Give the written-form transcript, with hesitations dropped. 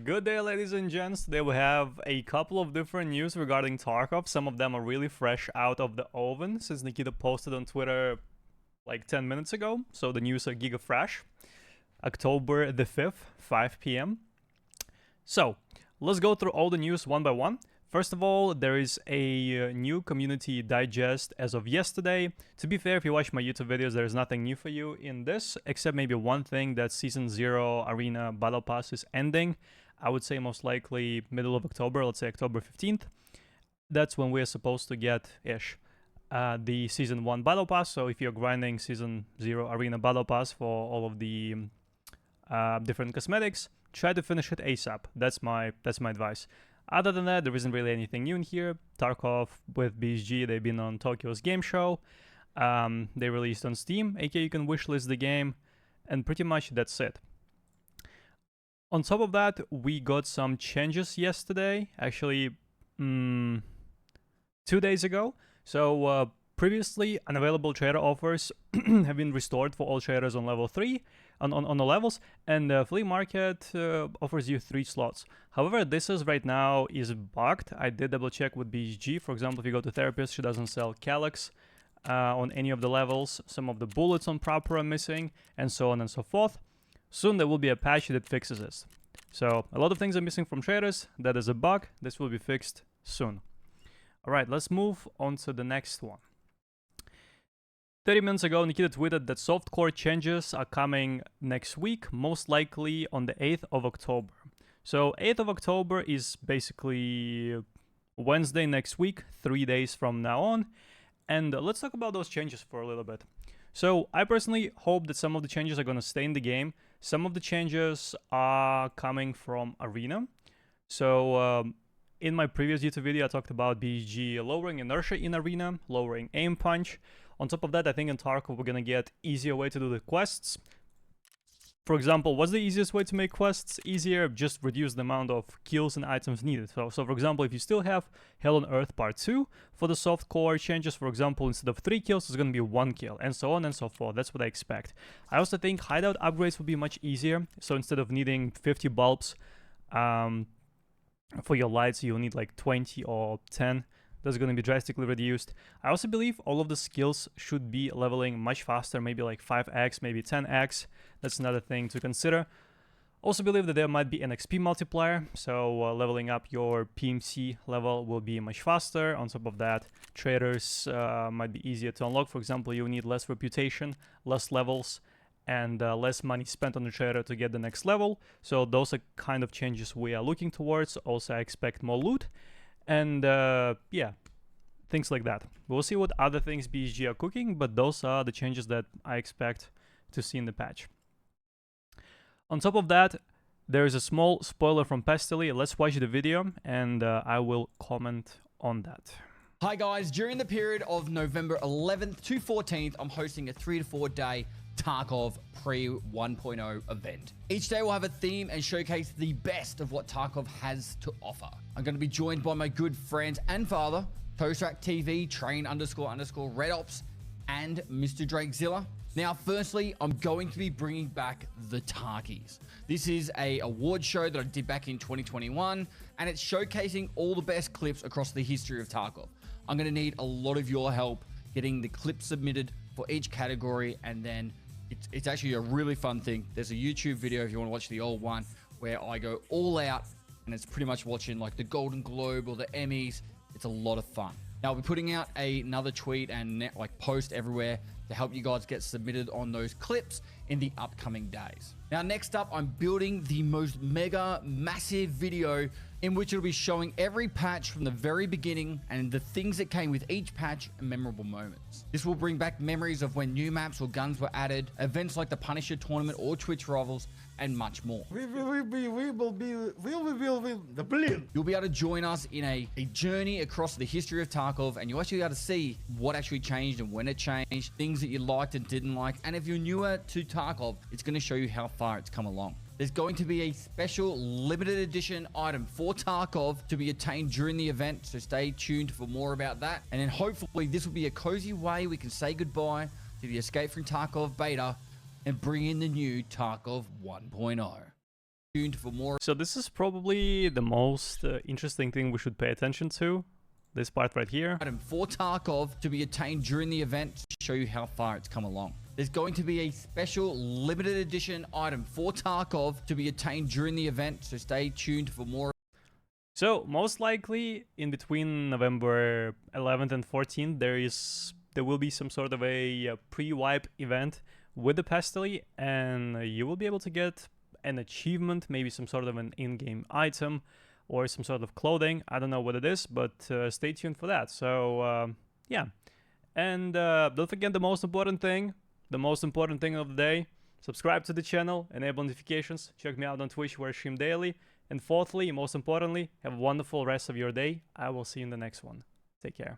Good day, ladies and gents. Today we have a couple of different news regarding Tarkov. Some of them are really fresh out of the oven since Nikita posted on Twitter like 10 minutes ago. So the news are giga fresh. October the 5th, 5 p.m. So let's go through all the news one by one. First of all, there is a new community digest as of yesterday. To be fair, if you watch my YouTube videos, there is nothing new for you in this, except maybe one thing, that Season 0 Arena Battle Pass is ending. I would say most likely middle of October, let's say October 15th. That's when we're supposed to get-ish the Season 1 Battle Pass. So if you're grinding Season 0 Arena Battle Pass for all of the different cosmetics, try to finish it ASAP. That's my advice. Other than that, there isn't really anything new in here. Tarkov with BSG, they've been on Tokyo's game show. They released on Steam, aka you can wishlist the game, and pretty much that's it. On top of that, we got some changes yesterday, actually 2 days ago. So previously, unavailable trader offers have been restored for all traders on level 3, on the levels, and the flea market offers you 3 slots. However, this is right now is bugged. I did double check with BSG. For example, if you go to therapist, she doesn't sell calyx on any of the levels. Some of the bullets on proper are missing, and so on and so forth. Soon there will be a patch that fixes this. So a lot of things are missing from traders. That is a bug. This will be fixed soon. All right, let's move on to the next one. 30 minutes ago, Nikita tweeted that softcore changes are coming next week, most likely on the 8th of October. So 8th of October is basically Wednesday next week, 3 days from now on. And let's talk about those changes for a little bit. So I personally hope that some of the changes are going to stay in the game. Some of the changes are coming from Arena. So in my previous YouTube video, I talked about BSG lowering inertia in Arena, lowering aim punch. On top of that, I think in Tarkov, we're going to get easier way to do the quests. For example, what's the easiest way to make quests easier? Just reduce the amount of kills and items needed. So for example, if you still have Hell on Earth Part 2 for the softcore changes, for example, instead of 3 kills, it's going to be 1 kill, and so on and so forth. That's what I expect. I also think hideout upgrades will be much easier. So instead of needing 50 bulbs for your lights, you'll need like 20 or 10. That's going to be drastically reduced. I also believe all of the skills should be leveling much faster, maybe like 5x, maybe 10x. That's another thing to consider. Also believe that there might be an XP multiplier, so leveling up your PMC level will be much faster. On top of that, traders might be easier to unlock. For example, you need less reputation, less levels, and less money spent on the trader to get the next level. So those are kind of changes we are looking towards. Also, I expect more loot. And yeah, things like that. We'll see what other things BSG are cooking, but those are the changes that I expect to see in the patch. On top of that, there is a small spoiler from Pestily. Let's watch the video, and I will comment on that. Hi guys, during the period of November 11th to 14th, I'm hosting a 3 to 4 day Tarkov pre 1.0 event. Each day will have a theme and showcase the best of what Tarkov has to offer. I'm going to be joined by my good friends and father, Toastrak TV, Train__Red Ops, and Mr. Drakezilla. Now, firstly, I'm going to be bringing back the Tarkies. This is a award show that I did back in 2021, and it's showcasing all the best clips across the history of Tarkov. I'm going to need a lot of your help getting the clips submitted for each category, and then it's actually a really fun thing. There's a YouTube video if you want to watch the old one where I go all out, and it's pretty much watching like the Golden Globe or the Emmys. It's a lot of fun. Now I'll be putting out another tweet and like post everywhere to help you guys get submitted on those clips in the upcoming days. Now next up, I'm building the most mega massive video in which it'll be showing every patch from the very beginning and the things that came with each patch and memorable moments. This will bring back memories of when new maps or guns were added, events like the Punisher tournament or Twitch rivals, and much more. We will win the billion. You'll be able to join us in a journey across the history of Tarkov, and you'll actually be able to see what actually changed and when it changed, things that you liked and didn't like. And if you're newer to Tarkov, it's going to show you how far it's come along. There's going to be a special limited edition item for Tarkov to be attained during the event, so stay tuned for more about that. And then hopefully this will be a cozy way we can say goodbye to the Escape from Tarkov beta and bring in the new Tarkov 1.0. tuned for more. So this is probably the most interesting thing we should pay attention to. This part right here. Item for Tarkov to be attained during the event to show you how far it's come along. There's going to be a special limited edition item for Tarkov to be attained during the event, so stay tuned for more. So most likely in between November 11th and 14th, there will be some sort of a pre-wipe event with the Pestily, and you will be able to get an achievement, maybe some sort of an in-game item or some sort of clothing. I don't know what it is, but stay tuned for that. So yeah, and don't forget the most important thing of the day: subscribe to the channel, enable notifications, check me out on Twitch where I stream daily, and fourthly, most importantly, have a wonderful rest of your day. I will see you in the next one. Take care.